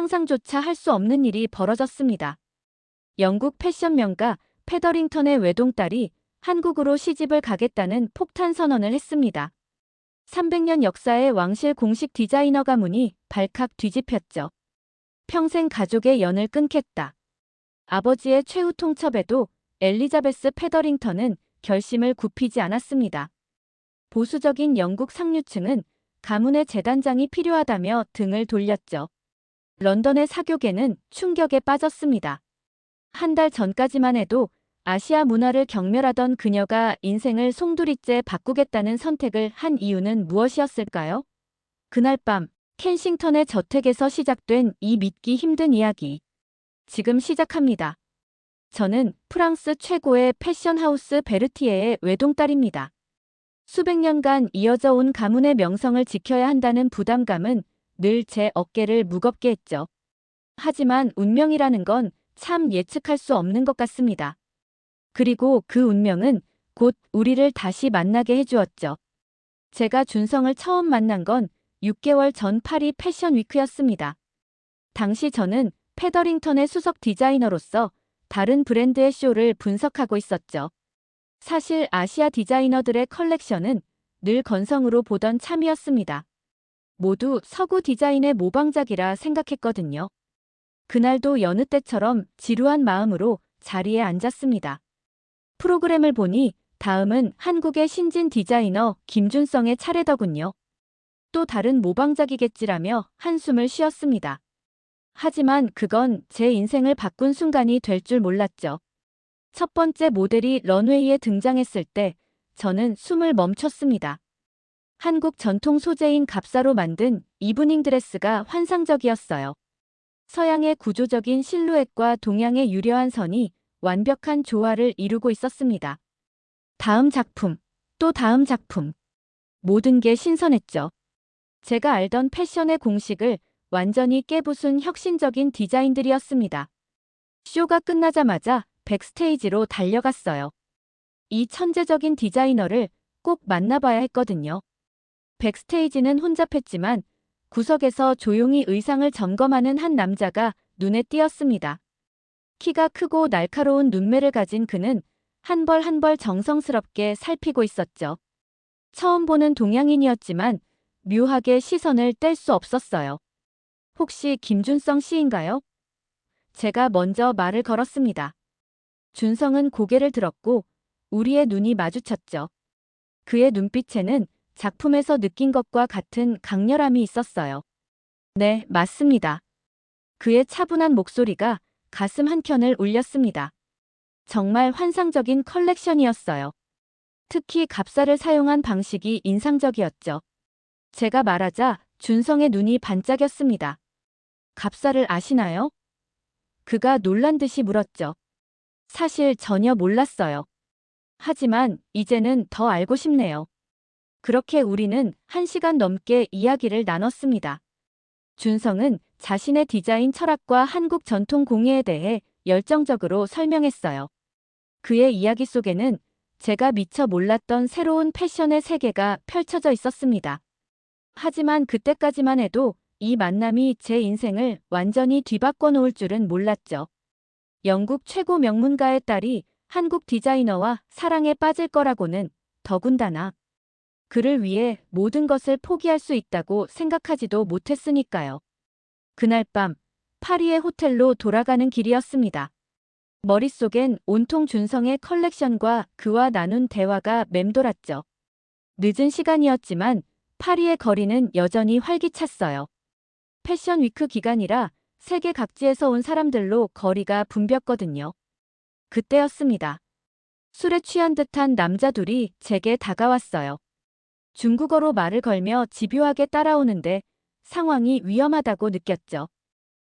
상상조차 할 수 없는 일이 벌어졌습니다. 영국 패션 명가 페더링턴의 외동딸이 한국으로 시집을 가겠다는 폭탄 선언을 했습니다. 300년 역사의 왕실 공식 디자이너 가문이 발칵 뒤집혔죠. 평생 가족의 연을 끊겠다. 아버지의 최후 통첩에도 엘리자베스 페더링턴은 결심을 굽히지 않았습니다. 보수적인 영국 상류층은 가문의 재단장이 필요하다며 등을 돌렸죠. 런던의 사교계는 충격에 빠졌습니다. 한 달 전까지만 해도 아시아 문화를 경멸하던 그녀가 인생을 송두리째 바꾸겠다는 선택을 한 이유는 무엇이었을까요? 그날 밤 켄싱턴의 저택에서 시작된 이 믿기 힘든 이야기. 지금 시작합니다. 저는 프랑스 최고의 패션하우스 베르티에의 외동딸입니다. 수백 년간 이어져 온 가문의 명성을 지켜야 한다는 부담감은 늘 제 어깨를 무겁게 했죠. 하지만 운명이라는 건 참 예측할 수 없는 것 같습니다. 그리고 그 운명은 곧 우리를 다시 만나게 해주었죠. 제가 준성을 처음 만난 건 6개월 전 파리 패션 위크였습니다. 당시 저는 페더링턴의 수석 디자이너로서 다른 브랜드의 쇼를 분석하고 있었죠. 사실 아시아 디자이너들의 컬렉션은 늘 건성으로 보던 참이었습니다. 모두 서구 디자인의 모방작이라 생각했거든요. 그날도 여느 때처럼 지루한 마음으로 자리에 앉았습니다. 프로그램을 보니 다음은 한국의 신진 디자이너 김준성의 차례더군요. 또 다른 모방작이겠지라며 한숨을 쉬었습니다. 하지만 그건 제 인생을 바꾼 순간이 될 줄 몰랐죠. 첫 번째 모델이 런웨이에 등장했을 때 저는 숨을 멈췄습니다. 한국 전통 소재인 갑사로 만든 이브닝 드레스가 환상적이었어요. 서양의 구조적인 실루엣과 동양의 유려한 선이 완벽한 조화를 이루고 있었습니다. 다음 작품, 또 다음 작품. 모든 게 신선했죠. 제가 알던 패션의 공식을 완전히 깨부순 혁신적인 디자인들이었습니다. 쇼가 끝나자마자 백스테이지로 달려갔어요. 이 천재적인 디자이너를 꼭 만나봐야 했거든요. 백스테이지는 혼잡했지만 구석에서 조용히 의상을 점검하는 한 남자가 눈에 띄었습니다. 키가 크고 날카로운 눈매를 가진 그는 한 벌 한 벌 정성스럽게 살피고 있었죠. 처음 보는 동양인이었지만 묘하게 시선을 뗄 수 없었어요. 혹시 김준성 씨인가요? 제가 먼저 말을 걸었습니다. 준성은 고개를 들었고 우리의 눈이 마주쳤죠. 그의 눈빛에는 작품에서 느낀 것과 같은 강렬함이 있었어요. 네, 맞습니다. 그의 차분한 목소리가 가슴 한켠을 울렸습니다. 정말 환상적인 컬렉션이었어요. 특히 갑사를 사용한 방식이 인상적이었죠. 제가 말하자 준성의 눈이 반짝였습니다. 갑사를 아시나요? 그가 놀란 듯이 물었죠. 사실 전혀 몰랐어요. 하지만 이제는 더 알고 싶네요. 그렇게 우리는 1시간 넘게 이야기를 나눴습니다. 준성은 자신의 디자인 철학과 한국 전통 공예에 대해 열정적으로 설명했어요. 그의 이야기 속에는 제가 미처 몰랐던 새로운 패션의 세계가 펼쳐져 있었습니다. 하지만 그때까지만 해도 이 만남이 제 인생을 완전히 뒤바꿔 놓을 줄은 몰랐죠. 영국 최고 명문가의 딸이 한국 디자이너와 사랑에 빠질 거라고는 더군다나 그를 위해 모든 것을 포기할 수 있다고 생각하지도 못했으니까요. 그날 밤 파리의 호텔로 돌아가는 길이었습니다. 머릿속엔 온통 준성의 컬렉션과 그와 나눈 대화가 맴돌았죠. 늦은 시간이었지만 파리의 거리는 여전히 활기찼어요. 패션 위크 기간이라 세계 각지에서 온 사람들로 거리가 붐볐거든요. 그때였습니다. 술에 취한 듯한 남자 둘이 제게 다가왔어요. 중국어로 말을 걸며 집요하게 따라오는데 상황이 위험하다고 느꼈죠.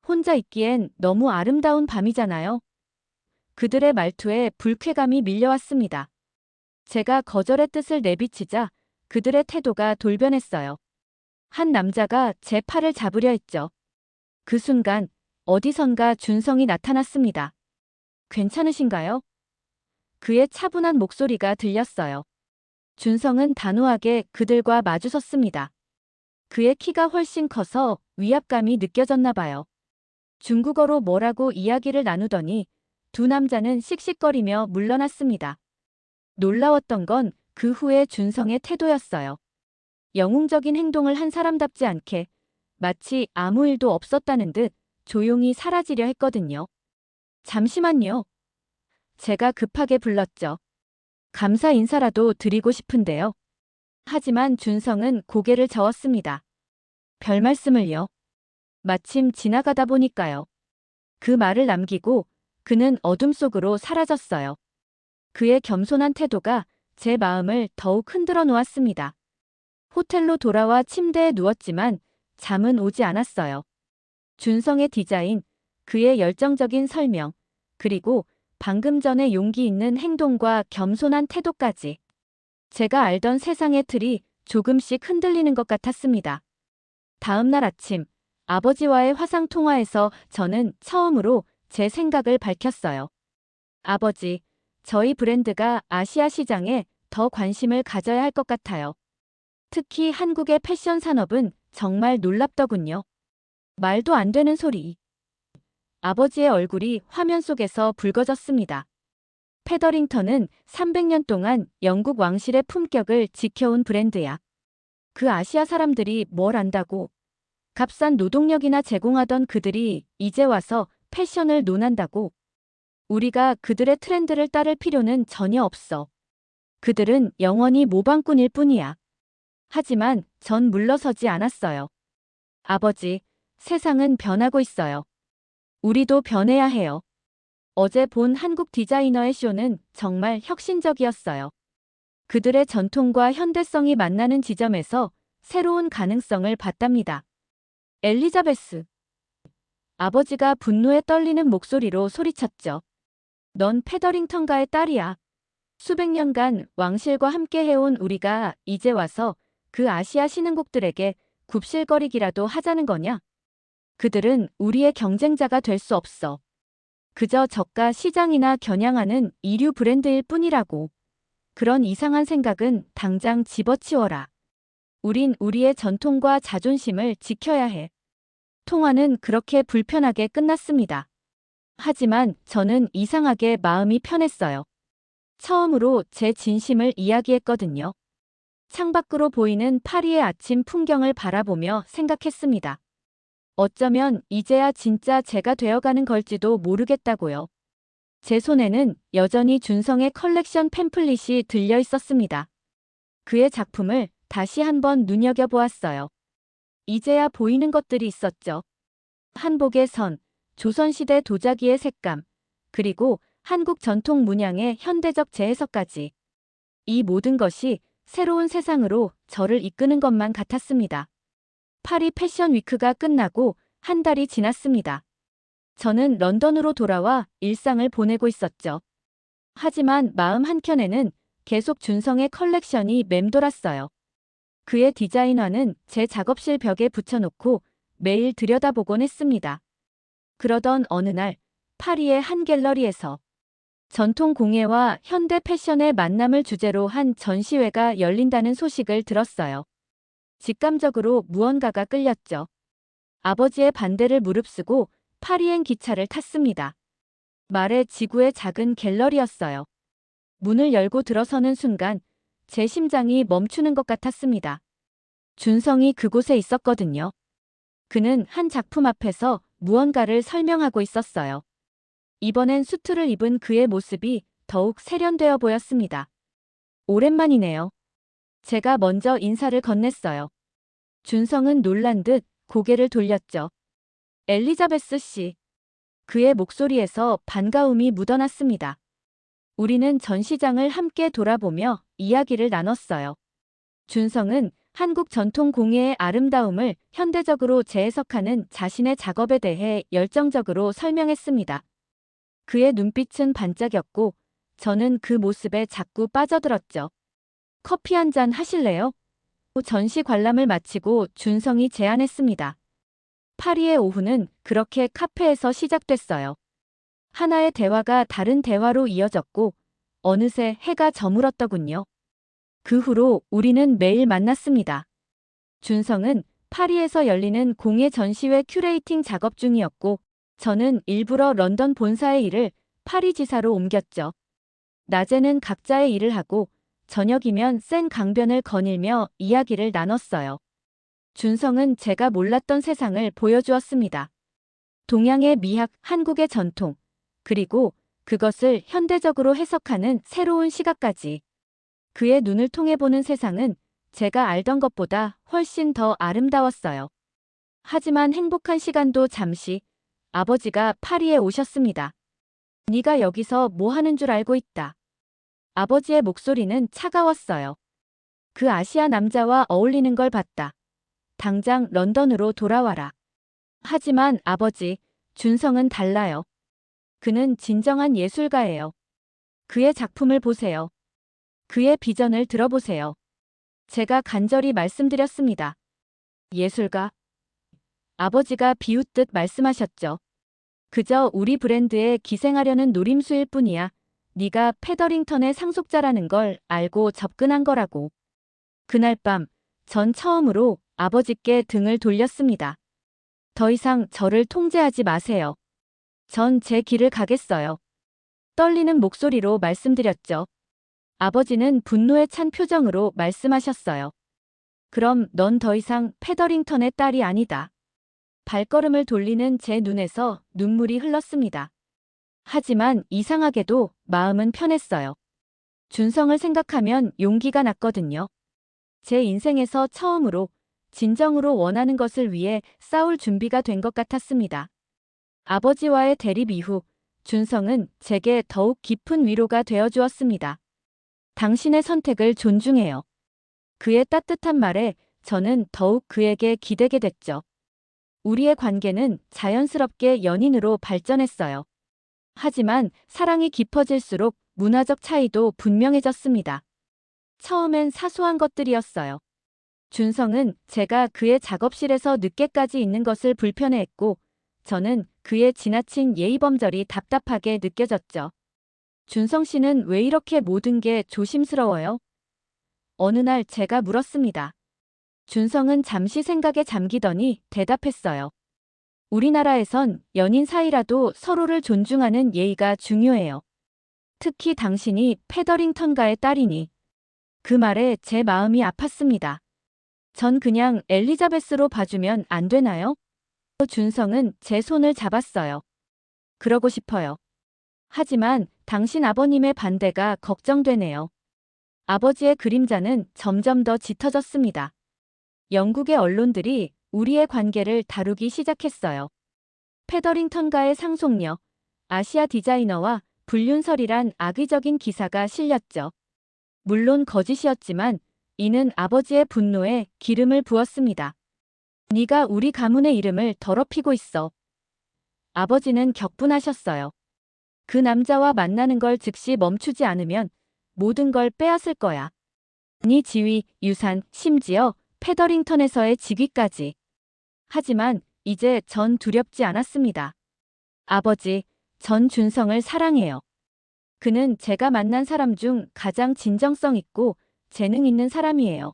혼자 있기엔 너무 아름다운 밤이잖아요. 그들의 말투에 불쾌감이 밀려왔습니다. 제가 거절의 뜻을 내비치자 그들의 태도가 돌변했어요. 한 남자가 제 팔을 잡으려 했죠. 그 순간 어디선가 준성이 나타났습니다. 괜찮으신가요? 그의 차분한 목소리가 들렸어요. 준성은 단호하게 그들과 마주섰습니다. 그의 키가 훨씬 커서 위압감이 느껴졌나 봐요. 중국어로 뭐라고 이야기를 나누더니 두 남자는 씩씩거리며 물러났습니다. 놀라웠던 건 그 후에 준성의 태도였어요. 영웅적인 행동을 한 사람답지 않게 마치 아무 일도 없었다는 듯 조용히 사라지려 했거든요. 잠시만요. 제가 급하게 불렀죠. 감사 인사라도 드리고 싶은데요. 하지만 준성은 고개를 저었습니다. 별 말씀을요. 마침 지나가다 보니까요. 그 말을 남기고 그는 어둠 속으로 사라졌어요. 그의 겸손한 태도가 제 마음을 더욱 흔들어 놓았습니다. 호텔로 돌아와 침대에 누웠지만 잠은 오지 않았어요. 준성의 디자인, 그의 열정적인 설명, 그리고 방금 전의 용기 있는 행동과 겸손한 태도까지 제가 알던 세상의 틀이 조금씩 흔들리는 것 같았습니다. 다음 날 아침, 아버지와의 화상 통화에서 저는 처음으로 제 생각을 밝혔어요. 아버지, 저희 브랜드가 아시아 시장에 더 관심을 가져야 할 것 같아요. 특히 한국의 패션 산업은 정말 놀랍더군요. 말도 안 되는 소리. 아버지의 얼굴이 화면 속에서 붉어졌습니다. 페더링턴은 300년 동안 영국 왕실의 품격을 지켜온 브랜드야. 그 아시아 사람들이 뭘 안다고. 값싼 노동력이나 제공하던 그들이 이제 와서 패션을 논한다고. 우리가 그들의 트렌드를 따를 필요는 전혀 없어. 그들은 영원히 모방꾼일 뿐이야. 하지만 전 물러서지 않았어요. 아버지, 세상은 변하고 있어요. 우리도 변해야 해요. 어제 본 한국 디자이너의 쇼는 정말 혁신적이었어요. 그들의 전통과 현대성이 만나는 지점에서 새로운 가능성을 봤답니다. 엘리자베스. 아버지가 분노에 떨리는 목소리로 소리쳤죠. 넌 페더링턴가의 딸이야. 수백 년간 왕실과 함께 해온 우리가 이제 와서 그 아시아 신흥국들에게 굽실거리기라도 하자는 거냐? 그들은 우리의 경쟁자가 될 수 없어. 그저 저가 시장이나 겨냥하는 이류 브랜드일 뿐이라고. 그런 이상한 생각은 당장 집어치워라. 우린 우리의 전통과 자존심을 지켜야 해. 통화는 그렇게 불편하게 끝났습니다. 하지만 저는 이상하게 마음이 편했어요. 처음으로 제 진심을 이야기했거든요. 창밖으로 보이는 파리의 아침 풍경을 바라보며 생각했습니다. 어쩌면 이제야 진짜 제가 되어가는 걸지도 모르겠다고요. 제 손에는 여전히 준성의 컬렉션 팸플릿이 들려 있었습니다. 그의 작품을 다시 한번 눈여겨보았어요. 이제야 보이는 것들이 있었죠. 한복의 선, 조선시대 도자기의 색감, 그리고 한국 전통 문양의 현대적 재해석까지. 이 모든 것이 새로운 세상으로 저를 이끄는 것만 같았습니다. 파리 패션 위크가 끝나고 한 달이 지났습니다. 저는 런던으로 돌아와 일상을 보내고 있었죠. 하지만 마음 한켠에는 계속 준성의 컬렉션이 맴돌았어요. 그의 디자인화는 제 작업실 벽에 붙여놓고 매일 들여다보곤 했습니다. 그러던 어느 날 파리의 한 갤러리에서 전통 공예와 현대 패션의 만남을 주제로 한 전시회가 열린다는 소식을 들었어요. 직감적으로 무언가가 끌렸죠. 아버지의 반대를 무릅쓰고 파리행 기차를 탔습니다. 말의 지구의 작은 갤러리였어요. 문을 열고 들어서는 순간 제 심장이 멈추는 것 같았습니다. 준성이 그곳에 있었거든요. 그는 한 작품 앞에서 무언가를 설명하고 있었어요. 이번엔 수트를 입은 그의 모습이 더욱 세련되어 보였습니다. 오랜만이네요. 제가 먼저 인사를 건넸어요. 준성은 놀란 듯 고개를 돌렸죠. 엘리자베스 씨. 그의 목소리에서 반가움이 묻어났습니다. 우리는 전시장을 함께 돌아보며 이야기를 나눴어요. 준성은 한국 전통 공예의 아름다움을 현대적으로 재해석하는 자신의 작업에 대해 열정적으로 설명했습니다. 그의 눈빛은 반짝였고 저는 그 모습에 자꾸 빠져들었죠. 커피 한 잔 하실래요? 전시 관람을 마치고 준성이 제안했습니다. 파리의 오후는 그렇게 카페에서 시작됐어요. 하나의 대화가 다른 대화로 이어졌고 어느새 해가 저물었더군요. 그 후로 우리는 매일 만났습니다. 준성은 파리에서 열리는 공예 전시회 큐레이팅 작업 중이었고 저는 일부러 런던 본사의 일을 파리 지사로 옮겼죠. 낮에는 각자의 일을 하고 저녁이면 센 강변을 거닐며 이야기를 나눴어요. 준성은 제가 몰랐던 세상을 보여주었습니다. 동양의 미학, 한국의 전통, 그리고 그것을 현대적으로 해석하는 새로운 시각까지. 그의 눈을 통해 보는 세상은 제가 알던 것보다 훨씬 더 아름다웠어요. 하지만 행복한 시간도 잠시. 아버지가 파리에 오셨습니다. 네가 여기서 뭐 하는 줄 알고 있다. 아버지의 목소리는 차가웠어요. 그 아시아 남자와 어울리는 걸 봤다. 당장 런던으로 돌아와라. 하지만 아버지, 준성은 달라요. 그는 진정한 예술가예요. 그의 작품을 보세요. 그의 비전을 들어보세요. 제가 간절히 말씀드렸습니다. 예술가? 아버지가 비웃듯 말씀하셨죠. 그저 우리 브랜드에 기생하려는 노림수일 뿐이야. 네가 페더링턴의 상속자라는 걸 알고 접근한 거라고. 그날 밤, 전 처음으로 아버지께 등을 돌렸습니다. 더 이상 저를 통제하지 마세요. 전 제 길을 가겠어요. 떨리는 목소리로 말씀드렸죠. 아버지는 분노에 찬 표정으로 말씀하셨어요. 그럼 넌 더 이상 페더링턴의 딸이 아니다. 발걸음을 돌리는 제 눈에서 눈물이 흘렀습니다. 하지만 이상하게도 마음은 편했어요. 준성을 생각하면 용기가 났거든요. 제 인생에서 처음으로 진정으로 원하는 것을 위해 싸울 준비가 된 것 같았습니다. 아버지와의 대립 이후 준성은 제게 더욱 깊은 위로가 되어 주었습니다. 당신의 선택을 존중해요. 그의 따뜻한 말에 저는 더욱 그에게 기대게 됐죠. 우리의 관계는 자연스럽게 연인으로 발전했어요. 하지만 사랑이 깊어질수록 문화적 차이도 분명해졌습니다. 처음엔 사소한 것들이었어요. 준성은 제가 그의 작업실에서 늦게까지 있는 것을 불편해했고, 저는 그의 지나친 예의범절이 답답하게 느껴졌죠. 준성 씨는 왜 이렇게 모든 게 조심스러워요? 어느 날 제가 물었습니다. 준성은 잠시 생각에 잠기더니 대답했어요. 우리나라에선 연인 사이라도 서로를 존중하는 예의가 중요해요. 특히 당신이 페더링턴가의 딸이니. 그 말에 제 마음이 아팠습니다. 전 그냥 엘리자베스로 봐주면 안 되나요? 준성은 제 손을 잡았어요. 그러고 싶어요. 하지만 당신 아버님의 반대가 걱정되네요. 아버지의 그림자는 점점 더 짙어졌습니다. 영국의 언론들이 우리의 관계를 다루기 시작했어요. 페더링턴가의 상속녀, 아시아 디자이너와 불륜설이란 악의적인 기사가 실렸죠. 물론 거짓이었지만 이는 아버지의 분노에 기름을 부었습니다. 네가 우리 가문의 이름을 더럽히고 있어. 아버지는 격분하셨어요. 그 남자와 만나는 걸 즉시 멈추지 않으면 모든 걸 빼앗을 거야. 네 지위, 유산, 심지어 페더링턴에서의 직위까지. 하지만 이제 전 두렵지 않았습니다. 아버지, 전 준성을 사랑해요. 그는 제가 만난 사람 중 가장 진정성 있고 재능 있는 사람이에요.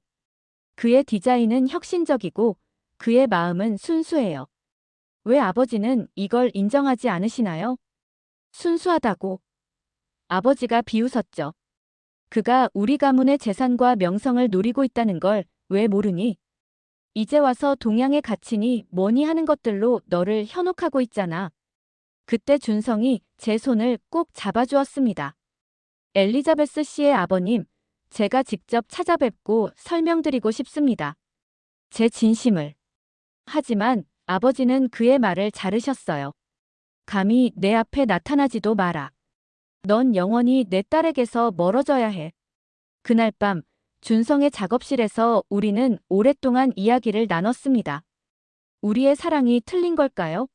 그의 디자인은 혁신적이고 그의 마음은 순수해요. 왜 아버지는 이걸 인정하지 않으시나요? 순수하다고. 아버지가 비웃었죠. 그가 우리 가문의 재산과 명성을 노리고 있다는 걸 왜 모르니? 이제 와서 동양의 가치니 뭐니 하는 것들로 너를 현혹하고 있잖아. 그때 준성이 제 손을 꼭 잡아주었습니다. 엘리자베스 씨의 아버님, 제가 직접 찾아뵙고 설명드리고 싶습니다. 제 진심을. 하지만 아버지는 그의 말을 자르셨어요. 감히 내 앞에 나타나지도 마라. 넌 영원히 내 딸에게서 멀어져야 해. 그날 밤 준성의 작업실에서 우리는 오랫동안 이야기를 나눴습니다. 우리의 사랑이 틀린 걸까요?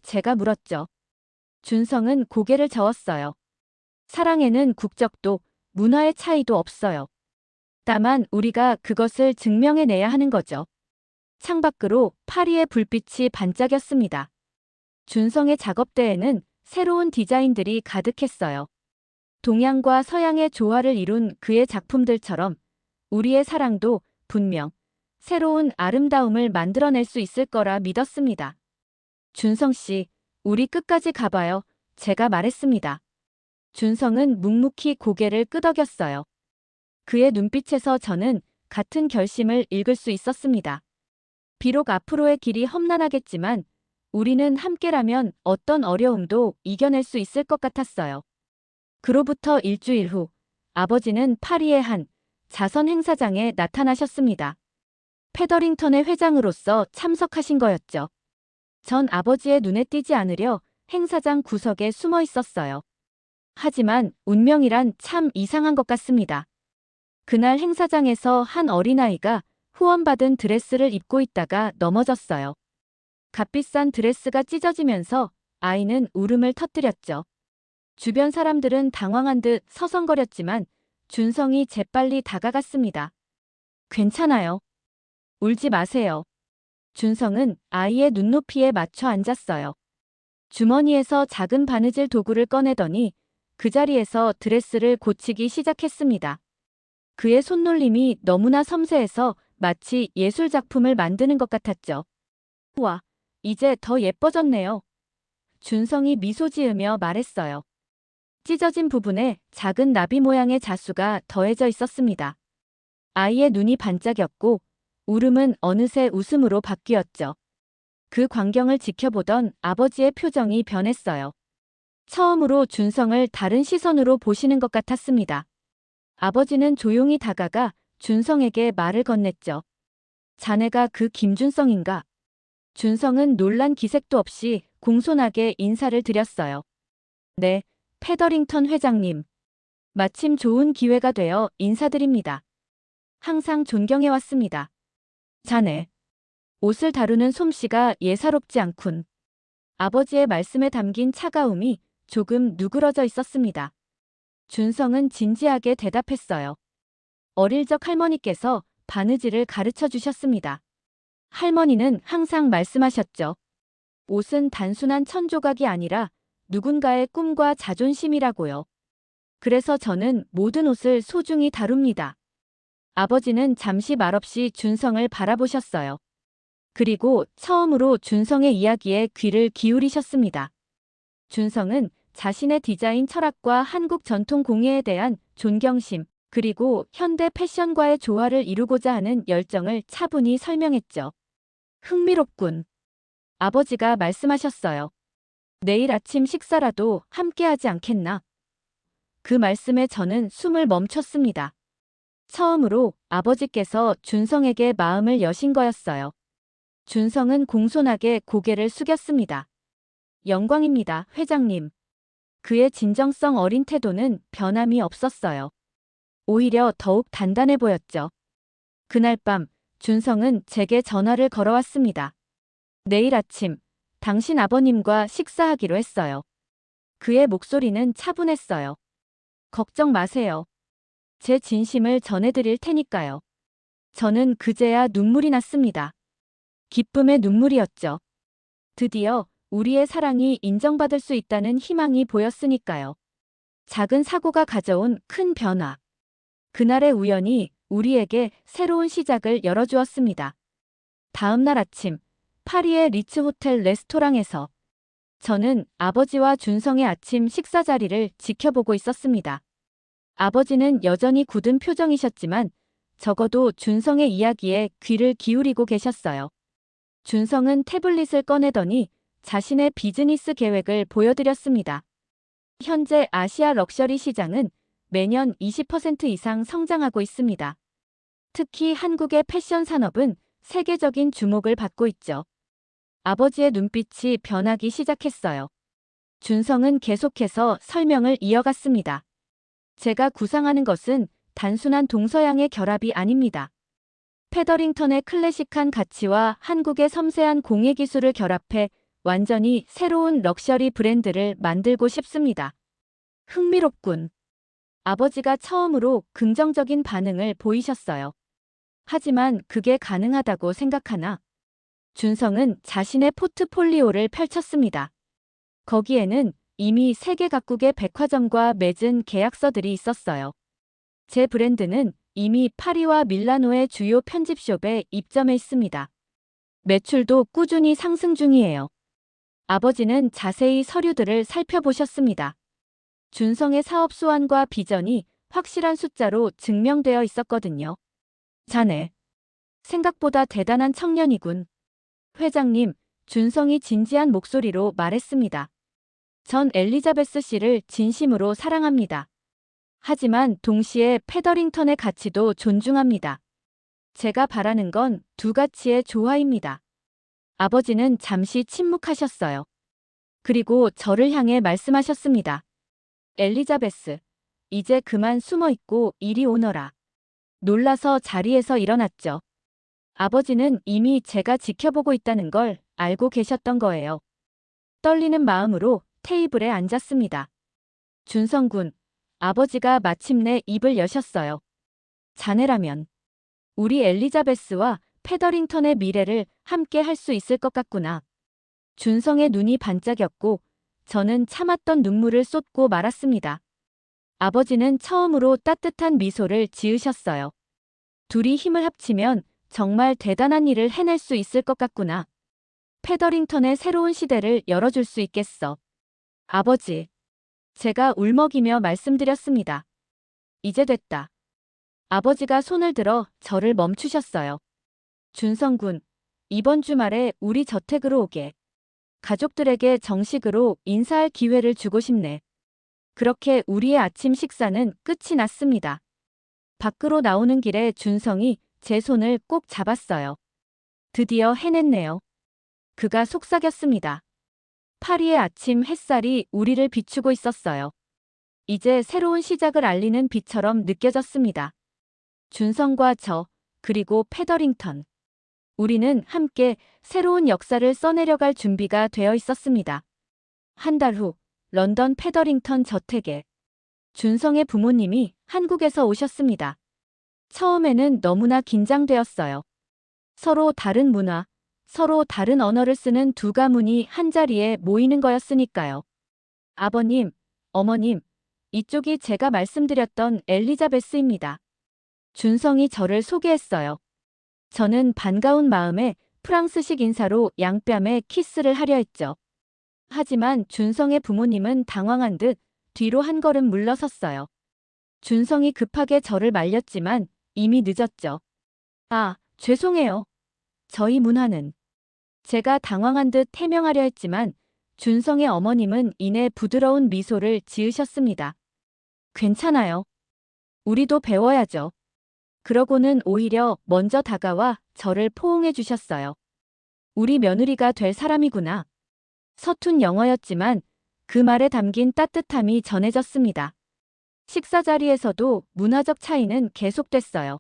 제가 물었죠. 준성은 고개를 저었어요. 사랑에는 국적도 문화의 차이도 없어요. 다만 우리가 그것을 증명해내야 하는 거죠. 창밖으로 파리의 불빛이 반짝였습니다. 준성의 작업대에는 새로운 디자인들이 가득했어요. 동양과 서양의 조화를 이룬 그의 작품들처럼 우리의 사랑도 분명 새로운 아름다움을 만들어낼 수 있을 거라 믿었습니다. 준성 씨, 우리 끝까지 가봐요. 제가 말했습니다. 준성은 묵묵히 고개를 끄덕였어요. 그의 눈빛에서 저는 같은 결심을 읽을 수 있었습니다. 비록 앞으로의 길이 험난하겠지만 우리는 함께라면 어떤 어려움도 이겨낼 수 있을 것 같았어요. 그로부터 일주일 후 아버지는 파리의 한 자선 행사장에 나타나셨습니다. 패더링턴의 회장으로서 참석하신 거였죠. 전 아버지의 눈에 띄지 않으려 행사장 구석에 숨어 있었어요. 하지만 운명이란 참 이상한 것 같습니다. 그날 행사장에서 한 어린아이가 후원받은 드레스를 입고 있다가 넘어졌어요. 값비싼 드레스가 찢어지면서 아이는 울음을 터뜨렸죠. 주변 사람들은 당황한 듯 서성거렸지만 준성이 재빨리 다가갔습니다. 괜찮아요. 울지 마세요. 준성은 아이의 눈높이에 맞춰 앉았어요. 주머니에서 작은 바느질 도구를 꺼내더니 그 자리에서 드레스를 고치기 시작했습니다. 그의 손놀림이 너무나 섬세해서 마치 예술작품을 만드는 것 같았죠. 와, 이제 더 예뻐졌네요. 준성이 미소 지으며 말했어요. 찢어진 부분에 작은 나비 모양의 자수가 더해져 있었습니다. 아이의 눈이 반짝였고 울음은 어느새 웃음으로 바뀌었죠. 그 광경을 지켜보던 아버지의 표정이 변했어요. 처음으로 준성을 다른 시선으로 보시는 것 같았습니다. 아버지는 조용히 다가가 준성에게 말을 건넸죠. 자네가 그 김준성인가? 준성은 놀란 기색도 없이 공손하게 인사를 드렸어요. 네, 패더링턴 회장님. 마침 좋은 기회가 되어 인사드립니다. 항상 존경해왔습니다. 자네. 옷을 다루는 솜씨가 예사롭지 않군. 아버지의 말씀에 담긴 차가움이 조금 누그러져 있었습니다. 준성은 진지하게 대답했어요. 어릴 적 할머니께서 바느질을 가르쳐 주셨습니다. 할머니는 항상 말씀하셨죠. 옷은 단순한 천조각이 아니라 누군가의 꿈과 자존심이라고요. 그래서 저는 모든 옷을 소중히 다룹니다. 아버지는 잠시 말없이 준성을 바라보셨어요. 그리고 처음으로 준성의 이야기에 귀를 기울이셨습니다. 준성은 자신의 디자인 철학과 한국 전통 공예에 대한 존경심, 그리고 현대 패션과의 조화를 이루고자 하는 열정을 차분히 설명했죠. 흥미롭군. 아버지가 말씀하셨어요. 내일 아침 식사라도 함께하지 않겠나? 그 말씀에 저는 숨을 멈췄습니다. 처음으로 아버지께서 준성에게 마음을 여신 거였어요. 준성은 공손하게 고개를 숙였습니다. 영광입니다, 회장님. 그의 진정성 어린 태도는 변함이 없었어요. 오히려 더욱 단단해 보였죠. 그날 밤 준성은 제게 전화를 걸어왔습니다. 내일 아침 당신 아버님과 식사하기로 했어요. 그의 목소리는 차분했어요. 걱정 마세요. 제 진심을 전해드릴 테니까요. 저는 그제야 눈물이 났습니다. 기쁨의 눈물이었죠. 드디어 우리의 사랑이 인정받을 수 있다는 희망이 보였으니까요. 작은 사고가 가져온 큰 변화. 그날의 우연이 우리에게 새로운 시작을 열어주었습니다. 다음 날 아침, 파리의 리츠 호텔 레스토랑에서 저는 아버지와 준성의 아침 식사 자리를 지켜보고 있었습니다. 아버지는 여전히 굳은 표정이셨지만 적어도 준성의 이야기에 귀를 기울이고 계셨어요. 준성은 태블릿을 꺼내더니 자신의 비즈니스 계획을 보여드렸습니다. 현재 아시아 럭셔리 시장은 매년 20% 이상 성장하고 있습니다. 특히 한국의 패션 산업은 세계적인 주목을 받고 있죠. 아버지의 눈빛이 변하기 시작했어요. 준성은 계속해서 설명을 이어갔습니다. 제가 구상하는 것은 단순한 동서양의 결합이 아닙니다. 패더링턴의 클래식한 가치와 한국의 섬세한 공예 기술을 결합해 완전히 새로운 럭셔리 브랜드를 만들고 싶습니다. 흥미롭군. 아버지가 처음으로 긍정적인 반응을 보이셨어요. 하지만 그게 가능하다고 생각하나? 준성은 자신의 포트폴리오를 펼쳤습니다. 거기에는 이미 세계 각국의 백화점과 맺은 계약서들이 있었어요. 제 브랜드는 이미 파리와 밀라노의 주요 편집숍에 입점해 있습니다. 매출도 꾸준히 상승 중이에요. 아버지는 자세히 서류들을 살펴보셨습니다. 준성의 사업 소환과 비전이 확실한 숫자로 증명되어 있었거든요. 자네, 생각보다 대단한 청년이군. 회장님, 준성이 진지한 목소리로 말했습니다. 전 엘리자베스 씨를 진심으로 사랑합니다. 하지만 동시에 패더링턴의 가치도 존중합니다. 제가 바라는 건 두 가치의 조화입니다. 아버지는 잠시 침묵하셨어요. 그리고 저를 향해 말씀하셨습니다. 엘리자베스, 이제 그만 숨어 있고 이리 오너라. 놀라서 자리에서 일어났죠. 아버지는 이미 제가 지켜보고 있다는 걸 알고 계셨던 거예요. 떨리는 마음으로 테이블에 앉았습니다. 준성군, 아버지가 마침내 입을 여셨어요. 자네라면 우리 엘리자베스와 패더링턴의 미래를 함께 할 수 있을 것 같구나. 준성의 눈이 반짝였고 저는 참았던 눈물을 쏟고 말았습니다. 아버지는 처음으로 따뜻한 미소를 지으셨어요. 둘이 힘을 합치면 정말 대단한 일을 해낼 수 있을 것 같구나. 패더링턴의 새로운 시대를 열어줄 수 있겠어. 아버지. 제가 울먹이며 말씀드렸습니다. 이제 됐다. 아버지가 손을 들어 저를 멈추셨어요. 준성군, 이번 주말에 우리 저택으로 오게. 가족들에게 정식으로 인사할 기회를 주고 싶네. 그렇게 우리의 아침 식사는 끝이 났습니다. 밖으로 나오는 길에 준성이 제 손을 꼭 잡았어요. 드디어 해냈네요. 그가 속삭였습니다. 파리의 아침 햇살이 우리를 비추고 있었어요. 이제 새로운 시작을 알리는 빛처럼 느껴졌습니다. 준성과 저, 그리고 패더링턴. 우리는 함께 새로운 역사를 써내려갈 준비가 되어 있었습니다. 한 달 후, 런던 패더링턴 저택에 준성의 부모님이 한국에서 오셨습니다. 처음에는 너무나 긴장되었어요. 서로 다른 문화, 서로 다른 언어를 쓰는 두 가문이 한자리에 모이는 거였으니까요. 아버님, 어머님, 이쪽이 제가 말씀드렸던 엘리자베스입니다. 준성이 저를 소개했어요. 저는 반가운 마음에 프랑스식 인사로 양뺨에 키스를 하려 했죠. 하지만 준성의 부모님은 당황한 듯 뒤로 한 걸음 물러섰어요. 준성이 급하게 저를 말렸지만 이미 늦었죠. 아, 죄송해요. 저희 문화는. 제가 당황한 듯 해명하려 했지만 준성의 어머님은 이내 부드러운 미소를 지으셨습니다. 괜찮아요. 우리도 배워야죠. 그러고는 오히려 먼저 다가와 저를 포옹해 주셨어요. 우리 며느리가 될 사람이구나. 서툰 영어였지만 그 말에 담긴 따뜻함이 전해졌습니다. 식사 자리에서도 문화적 차이는 계속됐어요.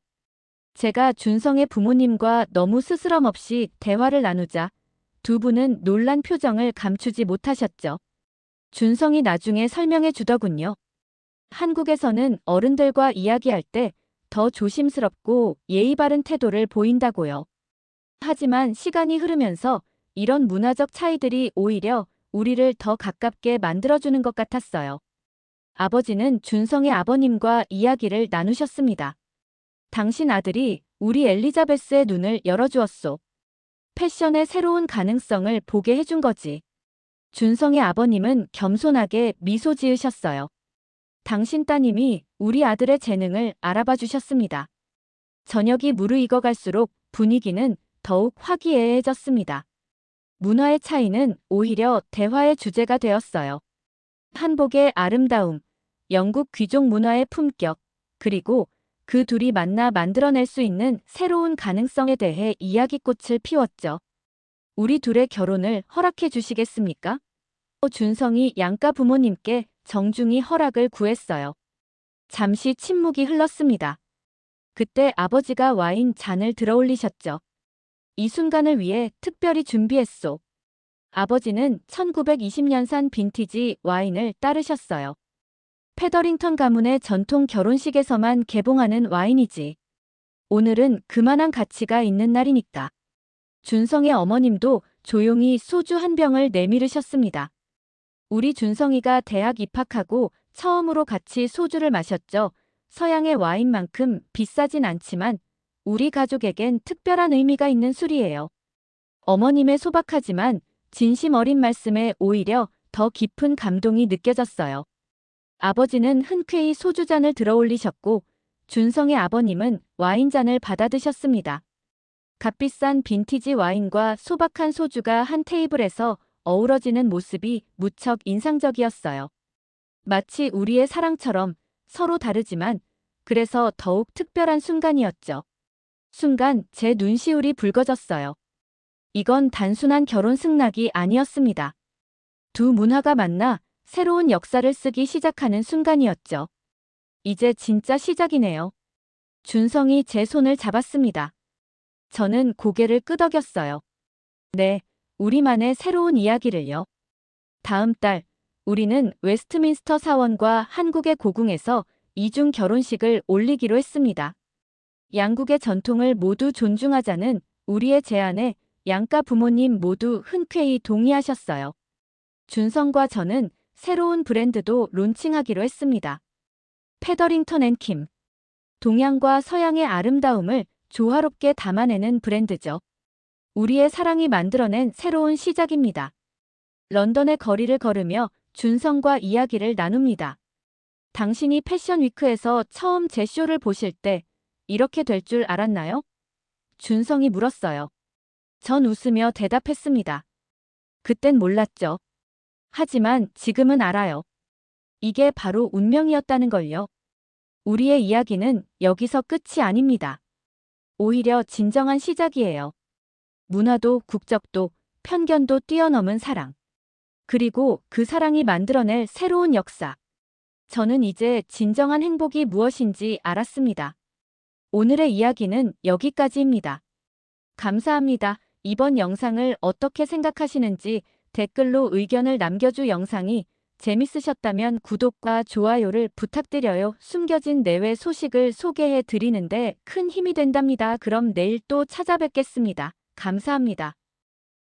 제가 준성의 부모님과 너무 스스럼 없이 대화를 나누자 두 분은 놀란 표정을 감추지 못하셨죠. 준성이 나중에 설명해 주더군요. 한국에서는 어른들과 이야기할 때 더 조심스럽고 예의 바른 태도를 보인다고요. 하지만 시간이 흐르면서 이런 문화적 차이들이 오히려 우리를 더 가깝게 만들어주는 것 같았어요. 아버지는 준성의 아버님과 이야기를 나누셨습니다. 당신 아들이 우리 엘리자베스의 눈을 열어주었소. 패션의 새로운 가능성을 보게 해준 거지. 준성의 아버님은 겸손하게 미소 지으셨어요. 당신 따님이 우리 아들의 재능을 알아봐 주셨습니다. 저녁이 무르익어 갈수록 분위기는 더욱 화기애애해졌습니다. 문화의 차이는 오히려 대화의 주제가 되었어요. 한복의 아름다움, 영국 귀족 문화의 품격, 그리고 그 둘이 만나 만들어낼 수 있는 새로운 가능성에 대해 이야기꽃을 피웠죠. 우리 둘의 결혼을 허락해 주시겠습니까? 준성이 양가 부모님께 정중히 허락을 구했어요. 잠시 침묵이 흘렀습니다. 그때 아버지가 와인 잔을 들어올리셨죠. 이 순간을 위해 특별히 준비했소. 아버지는 1920년산 빈티지 와인을 따르셨어요. 패더링턴 가문의 전통 결혼식에서만 개봉하는 와인이지. 오늘은 그만한 가치가 있는 날이니까. 준성의 어머님도 조용히 소주 한 병을 내밀으셨습니다. 우리 준성이가 대학 입학하고 처음으로 같이 소주를 마셨죠. 서양의 와인만큼 비싸진 않지만 우리 가족에겐 특별한 의미가 있는 술이에요. 어머님의 소박하지만 진심 어린 말씀에 오히려 더 깊은 감동이 느껴졌어요. 아버지는 흔쾌히 소주잔을 들어 올리셨고 준성의 아버님은 와인잔을 받아 드셨습니다. 값비싼 빈티지 와인과 소박한 소주가 한 테이블에서 어우러지는 모습이 무척 인상적이었어요. 마치 우리의 사랑처럼 서로 다르지만 그래서 더욱 특별한 순간이었죠. 순간 제 눈시울이 붉어졌어요. 이건 단순한 결혼 승낙이 아니었습니다. 두 문화가 만나 새로운 역사를 쓰기 시작하는 순간이었죠. 이제 진짜 시작이네요. 준성이 제 손을 잡았습니다. 저는 고개를 끄덕였어요. 네, 우리만의 새로운 이야기를요. 다음 달, 우리는 웨스트민스터 사원과 한국의 고궁에서 이중 결혼식을 올리기로 했습니다. 양국의 전통을 모두 존중하자는 우리의 제안에 양가 부모님 모두 흔쾌히 동의하셨어요. 준성과 저는 새로운 브랜드도 론칭하기로 했습니다. 페더링턴 앤 킴. 동양과 서양의 아름다움을 조화롭게 담아내는 브랜드죠. 우리의 사랑이 만들어낸 새로운 시작입니다. 런던의 거리를 걸으며 준성과 이야기를 나눕니다. 당신이 패션 위크에서 처음 제 쇼를 보실 때 이렇게 될 줄 알았나요? 준성이 물었어요. 전 웃으며 대답했습니다. 그땐 몰랐죠. 하지만 지금은 알아요. 이게 바로 운명이었다는 걸요. 우리의 이야기는 여기서 끝이 아닙니다. 오히려 진정한 시작이에요. 문화도 국적도 편견도 뛰어넘은 사랑. 그리고 그 사랑이 만들어낼 새로운 역사. 저는 이제 진정한 행복이 무엇인지 알았습니다. 오늘의 이야기는 여기까지입니다. 감사합니다. 이번 영상을 어떻게 생각하시는지 댓글로 의견을 남겨주. 영상이 재밌으셨다면 구독과 좋아요를 부탁드려요. 숨겨진 내외 소식을 소개해 드리는데 큰 힘이 된답니다. 그럼 내일 또 찾아뵙겠습니다. 감사합니다.